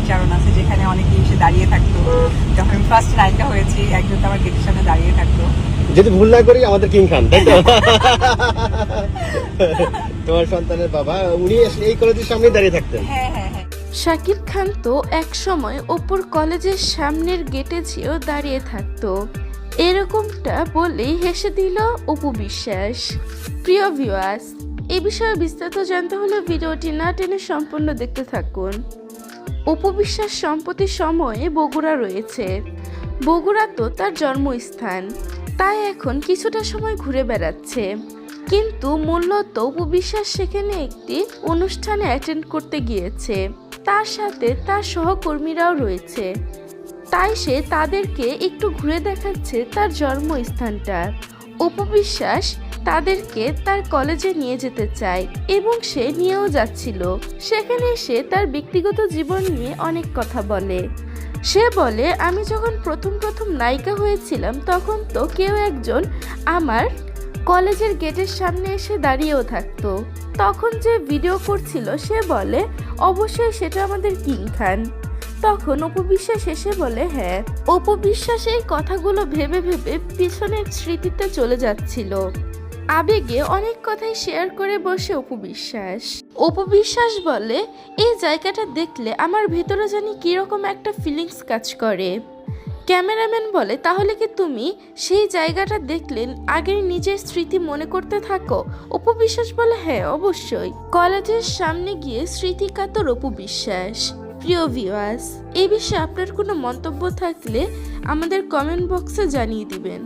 স্মৃতিচারণ আছে, যেখানে অনেকেই এসে দাঁড়িয়ে থাকতো। যখন আমি ফার্স্ট নায়িকা হয়েছি, একজন তো আমার গেটের সামনে দাঁড়িয়ে থাকতো। যদি ভুল না করি আমাদের কিং খান, তাই তো? তোমার সন্তানের বাবা, উনি আসলে এই কলেজের সামনে দাঁড়িয়ে থাকতেন। হ্যাঁ হ্যাঁ হ্যাঁ। শাকিব খান তো একসময় অপুর কলেজের সামনের গেটে যেও দাঁড়িয়ে থাকতো, এরকমটা বলেই হেসে দিল অপু বিশ্বাস। প্রিয় ভিউয়ার্স, এ বিষয়ে বিস্তারিত জানতে হলে ভিডিওটি না টেনে সম্পূর্ণ দেখতে থাকুন। অপু বিশ্বাস সম্প্রতি সময়ে বগুড়া রয়েছে। বগুড়া তো তার জন্মস্থান, তাই এখন কিছুটা সময় ঘুরে বেড়াচ্ছে। কিন্তু মূলত অপু বিশ্বাস সেখানে একটি অনুষ্ঠানে অ্যাটেন্ড করতে গিয়েছে, তার সাথে তার সহকর্মীরাও রয়েছে, তাই সে তাদেরকে একটু ঘুরে দেখাচ্ছে তার জন্মস্থানটা। অপু বিশ্বাস তাদেরকে তার কলেজে নিয়ে যেতে চায় এবং সে নিয়েও যাচ্ছিল। সেখানে সে তার ব্যক্তিগত জীবন নিয়ে অনেক কথা বলে। সে বলে, আমি যখন প্রথম নায়িকা হয়েছিলাম তখন তো কেউ একজন আমার কলেজের গেটের সামনে এসে দাঁড়িয়েও থাকতো, তখন যে ভিডিও করছিল সে বলে অবশ্যই সেটা আমাদের কিং খান। তখন অপু বিশ্বাস এসে বলে হ্যাঁ। অপু বিশ্বাস এই কথাগুলো ভেবে ভেবে পিছনের স্মৃতিতে চলে যাচ্ছিল। আবেগে অনেক কথাই শেয়ার করে বসে অপু বিশ্বাস। অপু বিশ্বাস বলে, এই জায়গাটা দেখলে আমার ভেতরে জানি কিরকম একটা ফিলিংস কাজ করে। ক্যামেরাম্যান বলে, তাহলে কি তুমি সেই জায়গাটা দেখলে আগের নিজের স্মৃতি মনে করতে থাকো? অপু বিশ্বাস বলে, হ্যাঁ অবশ্যই। কলেজের সামনে গিয়ে স্মৃতিকাতর অপু বিশ্বাস। প্রিয় ভিউয়ার্স, এই বিষয়ে আপনার কোনো মন্তব্য থাকলে আমাদের কমেন্ট বক্সে জানিয়ে দিবেন।